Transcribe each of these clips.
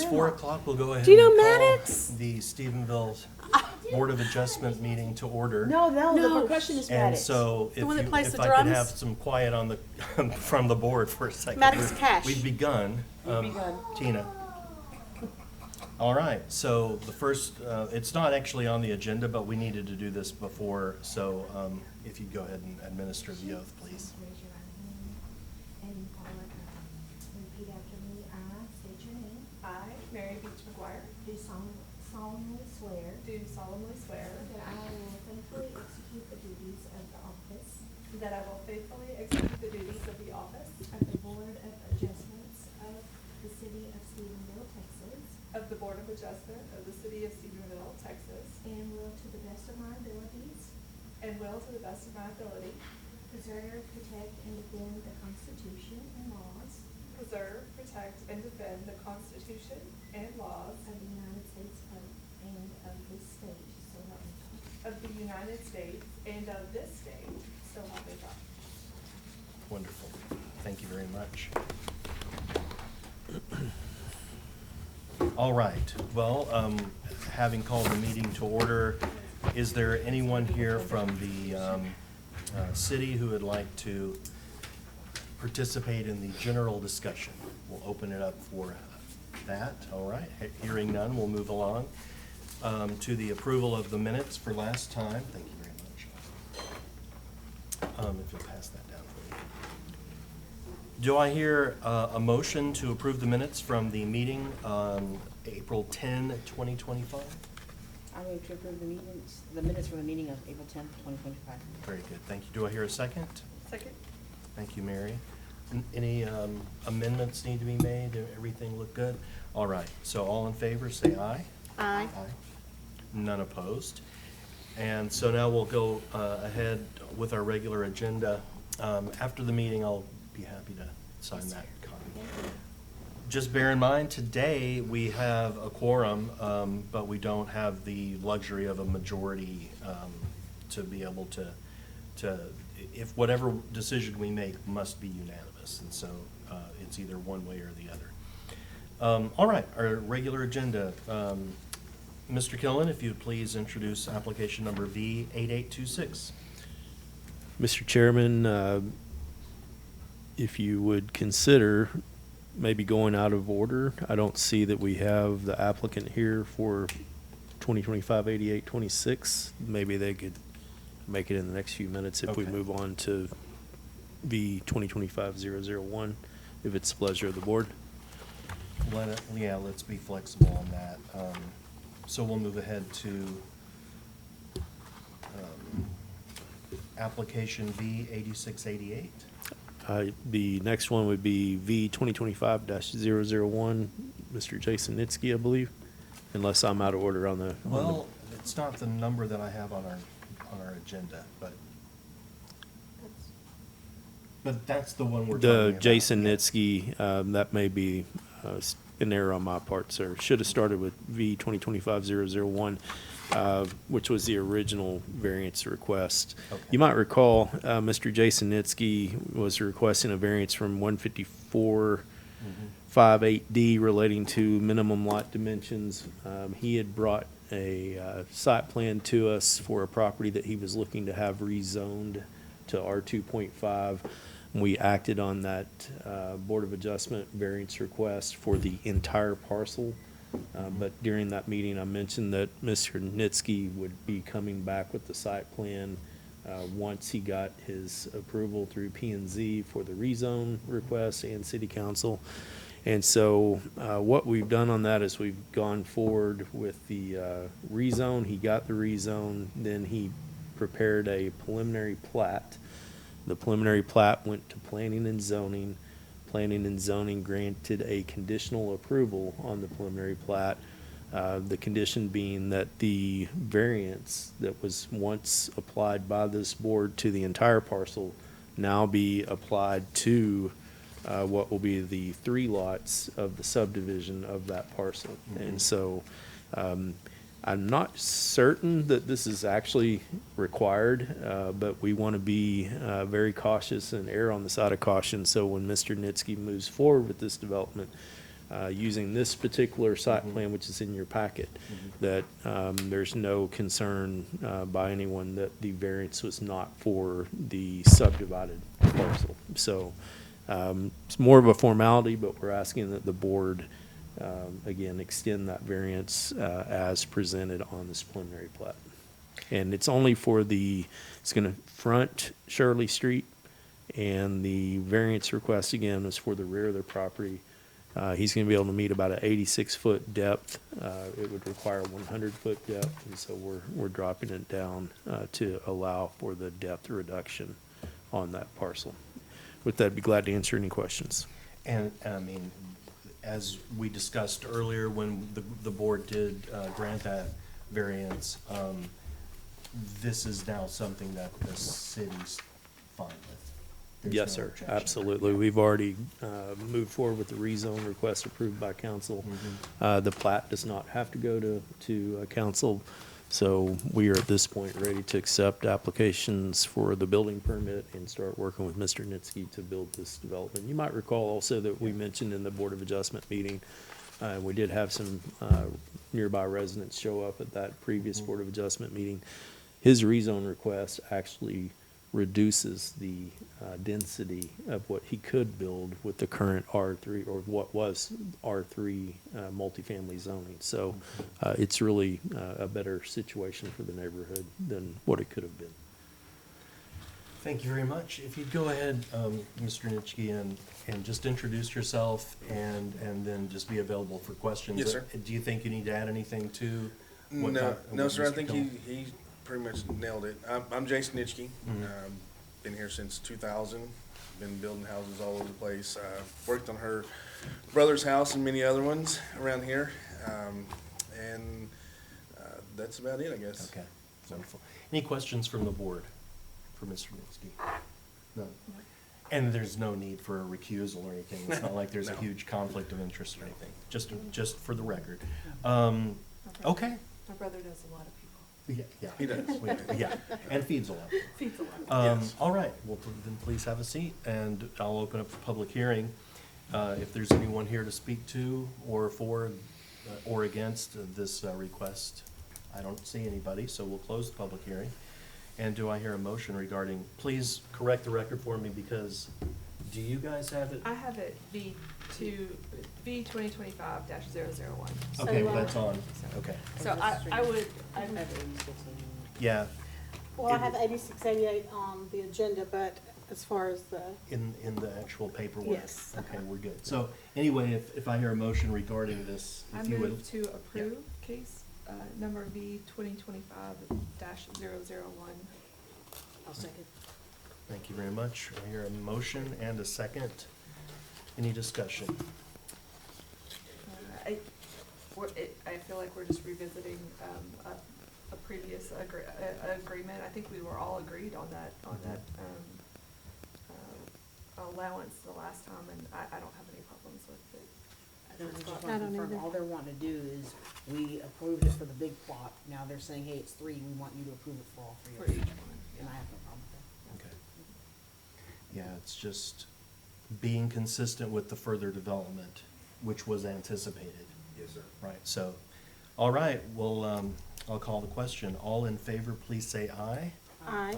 it's 4 o'clock, we'll go ahead Do you know and call Maddox? the Stephenville Board of Adjustment meeting to order. No, the No. percussionist And Maddox. so if one that you, plays if the I could drums? have some quiet on the, from the board for a second. Maddox Cash. We've begun. begun. Tina. All right, so the first, it's not actually on the agenda, but we needed to do this before, so if you'd go ahead and administer the oath, please. Raise your right hand and repeat after me. I state your name. I, Mary Beach McGuire, Do solemnly swear do solemnly swear that I will faithfully execute the duties of the office that I will faithfully execute the duties of the office of the Board of Adjustments of the City of Stephenville, Texas, of the Board of Adjustment of the City of Stephenville, Texas, and will to the best of my abilities and will, to the best of my ability, preserve, protect, and defend the Constitution and laws preserve, protect, and defend the Constitution and laws of the United States and of this state, so help me God. of the United States and of this state, so help me God. Wonderful. Thank you very much. All right, well, having called the meeting to order, is there anyone here from the city who would like to participate in the general discussion? We'll open it up for that. All right, hearing none, we'll move along to the approval of the minutes for last time. Thank you very much. If you'll pass that down for me. Do I hear a motion to approve the minutes from the meeting on April 10, 2025? I move to approve the minutes from the meeting of April 10th, 2025. Very good, thank you. Do I hear a second? Second? Thank you, Mary. Any amendments need to be made? Everything look good? All right, so all in favor, say aye. Aye. None opposed. And so now we'll go ahead with our regular agenda. After the meeting, I'll be happy to sign that copy. Just bear in mind, today we have a quorum, but we don't have the luxury of a majority to be able to, if whatever decision we make must be unanimous. And so it's either one way or the other. All right, our regular agenda. Mr. Killen, if you'd please introduce application number V8826. Mr. Chairman, if you would consider maybe going out of order. I don't see that we have the applicant here for 2025-8826. Maybe they could make it in the next few minutes if we Okay. move on to V 2025-001, if it's the pleasure of the board. Let's be flexible on that. So we'll move ahead to application V8688. The next one would be V 2025-001, Mr. Jason Nitsky, I believe, unless I'm out of order on the. Well, it's not the number that I have on our agenda, but that's the one we're talking The about. Jason Yeah. Nitsky, that may be an error on my part, sir. Should have started with V 2025-001, which was the original variance request. Okay. You might recall, Mr. Jason Nitsky was requesting a variance from 154.58D relating to minimum lot dimensions. He had brought a site plan to us for a property that he was looking to have rezoned to R2.5. We acted on that Board of Adjustment variance request for the entire parcel. But during that meeting, I mentioned that Mr. Nitsky would be coming back with the site plan once he got his approval through P&Z for the rezone request and City Council. And so what we've done on that is we've gone forward with the rezone. He got the rezone, then he prepared a preliminary plat. The preliminary plat went to planning and zoning. Planning and zoning granted a conditional approval on the preliminary plat. The condition being that the variance that was once applied by this board to the entire parcel now be applied to what will be the 3 lots of the subdivision of that parcel. Mhm. And so I'm not certain that this is actually required, but we want to be very cautious and err on the side of caution. So when Mr. Nitsky moves forward with this development, using this particular site Mhm. plan, which is in your packet, Mhm. that there's no concern by anyone that the variance was not for the subdivided parcel. So it's more of a formality, but we're asking that the board, again, extend that variance as presented on this preliminary plat. And it's only for it's going to front Shirley Street, and the variance request, again, is for the rear of the property. He's going to be able to meet about an 86-foot depth. It would require 100-foot depth, and so we're dropping it down to allow for the depth reduction on that parcel. With that, I'd be glad to answer any questions. And, I mean, as we discussed earlier, when the board did grant that variance, this is now something that the city's fine with? There's Yes, no sir, objection. absolutely. We've already moved forward with the rezone request approved by council. The plat does not have to go to council, so we are at this point ready to accept applications for the building permit and start working with Mr. Nitsky to build this development. You might recall also that we mentioned in the Board of Adjustment meeting, we did have some nearby residents show up at that previous Board of Adjustment meeting. His rezone request actually reduces the density of what he could build with the current R3, or what was R3 multifamily zoning. So it's really a better situation for the neighborhood than what it could have been. Thank you very much. If you'd go ahead, Mr. Nitschke, and just introduce yourself and then just be available for questions. Yes, sir. Do you think you need to add anything to? what No, Doc- no, what sir, I Mr. think Cohen- he pretty much nailed it. I'm Jason Nitschke. Mhm. Been here since 2000, been building houses all over the place. Worked on her brother's house and many other ones around here. And that's about it, I guess. Okay, wonderful. Any questions from the board for Mr. Nitschke? No? And there's no need for a recusal or anything. It's not like there's a No. huge conflict of interest or anything, just for the record. Okay. My brother knows a lot of people. Yeah. He does. Yeah, and feeds a lot. Feeds a lot. Yes. All right, well, then please have a seat, and I'll open up the public hearing. If there's anyone here to speak to or for or against this request, I don't see anybody, so we'll close the public hearing. And do I hear a motion regarding, please correct the record for me, because do you guys have it? I have it V 2025-001. Okay, well, So, that's on, okay, So I would, I have 86 yeah. Well, I have 8688 on the agenda, but as far as the, In the actual paperwork? Yes. Okay, we're good. So, anyway, if I hear a motion regarding this, I if you would. move to approve case number V 2025-001. I'll second. Thank you very much. I hear a motion and a second. Any discussion? I feel like we're just revisiting a previous agreement. I think we were all agreed on that allowance the last time, and I don't have any problems with it. I just I want to don't confirm, either. all they're wanting to do is, we approved it for the big plot, now they're saying, hey, it's 3, we want you to approve it for all 3 For of them. each one, And I yeah. have no problem with that. Okay. Yeah, it's just being consistent with the further development, which was anticipated. Yes, sir. Right, so, all right, well, I'll call the question. All in favor, please say aye. aye.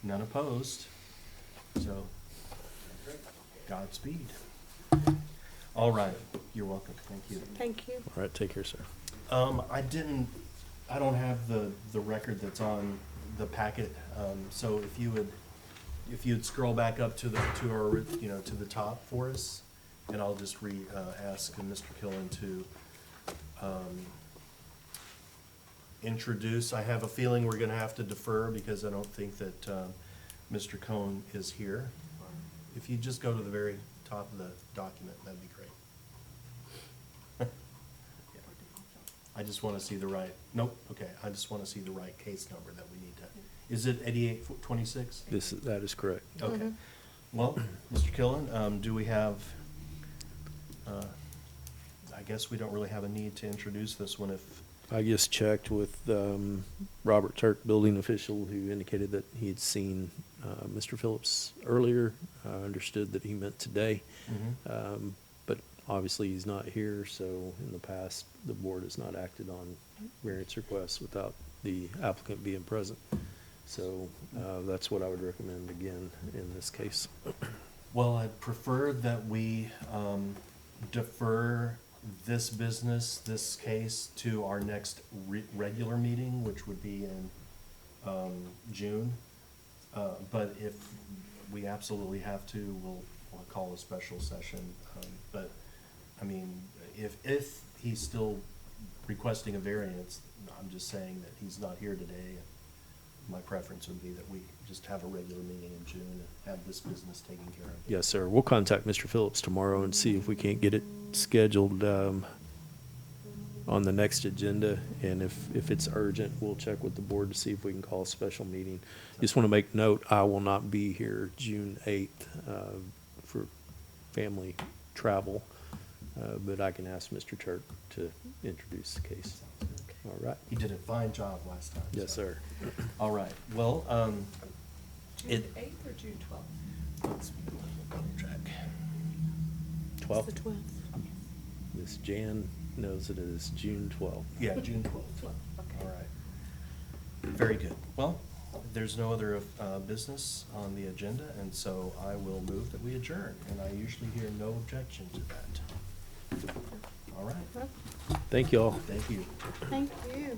None opposed. So, Godspeed. All right, you're welcome, thank you. Thank you. All right, take care, sir. I don't have the record that's on the packet, so if you'd scroll back up to our, to the top for us, and I'll just ask Mr. Killen to, introduce. I have a feeling we're gonna have to defer because I don't think that, Mr. Cohn is here. If you just go to the very top of the document, that'd be great. Yeah. I just want to see the right, nope, okay, I just want to see the right case number that we need to, is it 8826? That is correct. Okay. Well, Mr. Killen, do we have, I guess we don't really have a need to introduce this one if, I just checked with Robert Turk, building official, who indicated that he had seen Mr. Phillips earlier, understood that he meant today. But Obviously, he's not here, so in the past, the board has not acted on variance requests without the applicant being present. So that's what I would recommend again in this case. Well, I'd prefer that we defer this business, this case, to our next regular meeting, which would be in June. But if we absolutely have to, we'll call a special session. But, I mean, if he's still requesting a variance, I'm just saying that he's not here today. My preference would be that we just have a regular meeting in June and have this business taken care of. Yes, sir. We'll contact Mr. Phillips tomorrow and see if we can't get it scheduled on the next agenda. And if it's urgent, we'll check with the board to see if we can call a special meeting. Just want to make note, I will not be here June 8th for family travel, but I can ask Mr. Turk to introduce the case. All right. He did a fine job last time. Yes, so. sir. All right, well, June It- 8th or June 12th? let's double check. 12th. It's the 12th. Miss Jan knows it is June 12th. Yeah, June 12th. 12th, okay. All right. Very good. Well, there's no other business on the agenda, and so I will move that we adjourn, and I usually hear no objection to that. All right, Thank you all. thank you. Thank you.